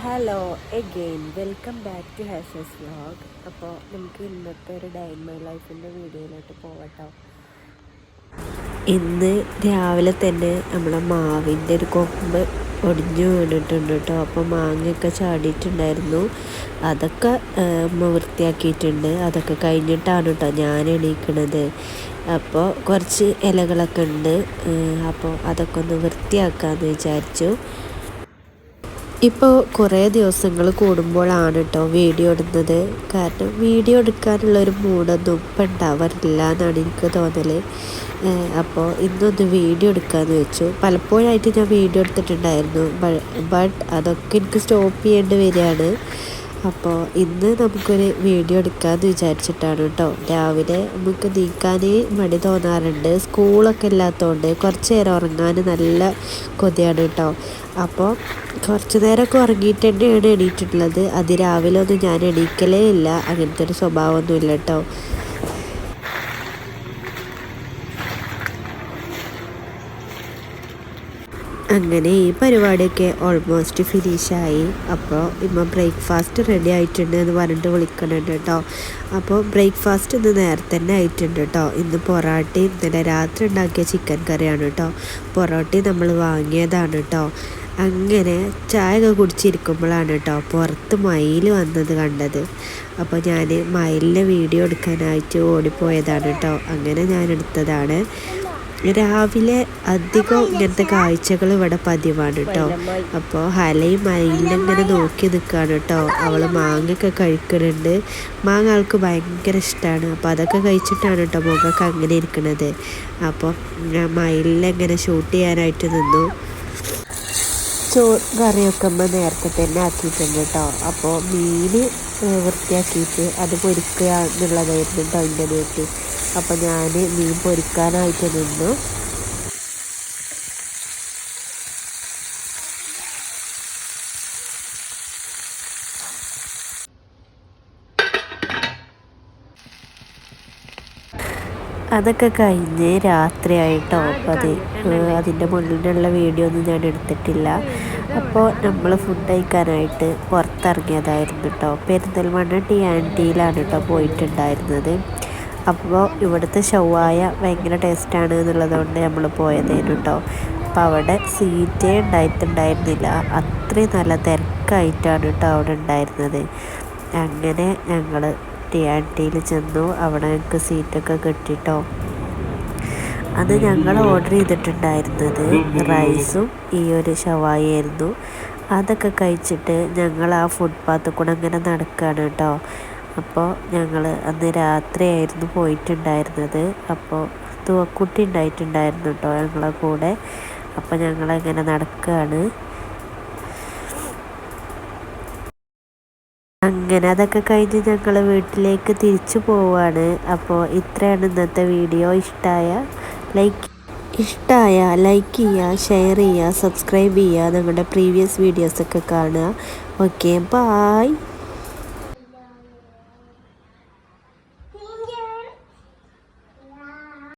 Hello again welcome back to Hash's vlog. അപ്പോൾ നമുക്ക് ഇന്നത്തെ ഒരു ഡേ ഇൻ മൈ ലൈഫിൻ്റെ വീഡിയോയിലോട്ട് പോകട്ടോ. ഇന്ന് രാവിലെ തന്നെ നമ്മളെ മാവിൻ്റെ ഒരു കൊമ്പ് ഒടിഞ്ഞു വീണിട്ടുണ്ട് കേട്ടോ. അപ്പോൾ മാങ്ങയൊക്കെ ചാടിയിട്ടുണ്ടായിരുന്നു. അതൊക്കെ വൃത്തിയാക്കിയിട്ടുണ്ട്. അതൊക്കെ കഴിഞ്ഞിട്ടാണ് കേട്ടോ ഞാൻ എണീക്കണത്. അപ്പോൾ കുറച്ച് ഇലകളൊക്കെ ഉണ്ട്. അപ്പോൾ അതൊക്കെ ഒന്ന് വൃത്തിയാക്കാമെന്ന് വിചാരിച്ചു. ഇപ്പോൾ കുറേ ദിവസങ്ങൾ കൂടുമ്പോഴാണ് കേട്ടോ വീഡിയോ ഇടുന്നത്. കാരണം വീഡിയോ എടുക്കാനുള്ളൊരു മൂടൊന്നും ഇപ്പം ഉണ്ടാവാറില്ല എന്നാണ് എനിക്ക് തോന്നൽ. അപ്പോൾ ഇന്നൊന്ന് വീഡിയോ എടുക്കാമെന്ന് വെച്ചു. പലപ്പോഴായിട്ട് ഞാൻ വീഡിയോ എടുത്തിട്ടുണ്ടായിരുന്നു, ബട്ട് അതൊക്കെ എനിക്ക് സ്റ്റോപ്പ് ചെയ്യേണ്ടി വരികയാണ്. അപ്പോൾ ഇന്ന് നമുക്കൊരു വീഡിയോ എടുക്കാമെന്ന് വിചാരിച്ചിട്ടാണ് കേട്ടോ. രാവിലെ നമുക്ക് നീക്കാനേ മടി തോന്നാറുണ്ട്. സ്കൂളൊക്കെ ഇല്ലാത്തതുകൊണ്ട് കുറച്ച് നേരം ഉറങ്ങാൻ നല്ല കൊതിയാണ് കേട്ടോ. അപ്പോൾ കുറച്ച് നേരമൊക്കെ ഉറങ്ങിയിട്ട് തന്നെയാണ് എണീറ്റിട്ടുള്ളത്. രാവിലെ ഒന്നും ഞാൻ എണീക്കലേ ഇല്ല. അങ്ങനത്തെ ഒരു സ്വഭാവമൊന്നുമില്ല കേട്ടോ. അങ്ങനെ ഈ പരിപാടിയൊക്കെ ഓൾമോസ്റ്റ് ഫിനിഷായി. അപ്പോൾ ഇമ്മ ബ്രേക്ക്ഫാസ്റ്റ് റെഡി ആയിട്ടുണ്ട് എന്ന് പറഞ്ഞിട്ട് വിളിക്കുന്നുണ്ട് കേട്ടോ. അപ്പോൾ ബ്രേക്ക്ഫാസ്റ്റ് ഇന്ന് നേരത്തെ തന്നെ ആയിട്ടുണ്ട് കേട്ടോ. ഇന്ന് പൊറോട്ടയും ഇന്നലെ രാത്രി ഉണ്ടാക്കിയ ചിക്കൻ കറിയാണ് കേട്ടോ. പൊറോട്ടയും നമ്മൾ വാങ്ങിയതാണ് കേട്ടോ. അങ്ങനെ ചായ ഒക്കെ കുടിച്ചിരിക്കുമ്പോഴാണ് കേട്ടോ പുറത്ത് മയിൽ വന്നത് കണ്ടത്. അപ്പോൾ ഞാൻ മയിലിൻ്റെ വീഡിയോ എടുക്കാനായിട്ട് ഓടിപ്പോയതാണ് കേട്ടോ. അങ്ങനെ ഞാൻ എടുത്തതാണ്. രാവിലെ അധികം ഇങ്ങനത്തെ കാഴ്ചകൾ ഇവിടെ പതിവാണ് കേട്ടോ. അപ്പോൾ ഹലയും മയിലിങ്ങനെ നോക്കി നിൽക്കുകയാണ് കേട്ടോ. അവൾ മാങ്ങയൊക്കെ കഴിക്കുന്നുണ്ട്. മാങ്ങ ആൾക്ക് ഭയങ്കര ഇഷ്ടമാണ്. അപ്പോൾ അതൊക്കെ കഴിച്ചിട്ടാണ് കേട്ടോ മുഖമൊക്കെ അങ്ങനെ ഇരിക്കുന്നത്. അപ്പോൾ മയിലിനെങ്ങനെ ഷൂട്ട് ചെയ്യാനായിട്ട് നിന്നു. കറിയൊക്കെ നമ്മൾ നേരത്തെ തന്നെ ആക്കിയിട്ടുണ്ട് കേട്ടോ. അപ്പോൾ മീൻ വൃത്തിയാക്കിയിട്ട് അത് പൊരിക്കുക എന്നുള്ളതായിരുന്നു കേട്ടോ എൻ്റെ വീട്ടിൽ. അപ്പോൾ ഞാൻ മീൻ പൊരിക്കാനായിട്ട് നിന്നു. അതൊക്കെ കഴിഞ്ഞ് രാത്രിയായിട്ടോ. അപ്പോൾ അതിൻ്റെ മുന്നിലുള്ള വീഡിയോ ഒന്നും ഞാൻ എടുത്തിട്ടില്ല. അപ്പോൾ നമ്മൾ ഫുഡ് കഴിക്കാനായിട്ട് പുറത്തിറങ്ങിയതായിരുന്നു കേട്ടോ. പെരിന്തൽമണ്ണ ടി&ടിയിലാണ് കേട്ടോ പോയിട്ടുണ്ടായിരുന്നത്. അപ്പോൾ ഇവിടുത്തെ ഷവായ ഭയങ്കര ടേസ്റ്റാണ് എന്നുള്ളതുകൊണ്ട് നമ്മൾ പോയതായിരുന്നു കേട്ടോ. അപ്പോൾ അവിടെ സീറ്റേ ഉണ്ടായിട്ടുണ്ടായിരുന്നില്ല. അത്രയും നല്ല തിരക്കായിട്ടാണ് കേട്ടോ അവിടെ ഉണ്ടായിരുന്നത്. അങ്ങനെ ഞങ്ങൾ ടി&ടിയിൽ ചെന്നു. അവിടെ ഞങ്ങൾക്ക് സീറ്റൊക്കെ കിട്ടിട്ടോ. അത് ഞങ്ങൾ ഓർഡർ ചെയ്തിട്ടുണ്ടായിരുന്നത് റൈസും ഈ ഒരു ഷവായായിരുന്നു. അതൊക്കെ കഴിച്ചിട്ട് ഞങ്ങൾ ആ ഫുട്പാത്തിൽ കൂടെ അങ്ങനെ നടക്കുകയാണ് കേട്ടോ. അപ്പോൾ ഞങ്ങൾ അന്ന് രാത്രിയായിരുന്നു പോയിട്ടുണ്ടായിരുന്നത്. അപ്പോൾ തുവക്കുട്ടി ഉണ്ടായിട്ടുണ്ടായിരുന്നു കേട്ടോ ഞങ്ങളെ കൂടെ. അപ്പോൾ ഞങ്ങളങ്ങനെ നടക്കുകയാണ്. അങ്ങനെ അതൊക്കെ കഴിഞ്ഞ് ഞങ്ങൾ വീട്ടിലേക്ക് തിരിച്ചു പോവുകയാണ്. അപ്പോൾ ഇത്രയാണ് ഇന്നത്തെ വീഡിയോ. ഇഷ്ടമായ ലൈക്ക് ചെയ്യുക, ഷെയർ ചെയ്യുക, സബ്സ്ക്രൈബ് ചെയ്യുക. ഞങ്ങളുടെ പ്രീവിയസ് വീഡിയോസൊക്കെ കാണുക. Okay, bye.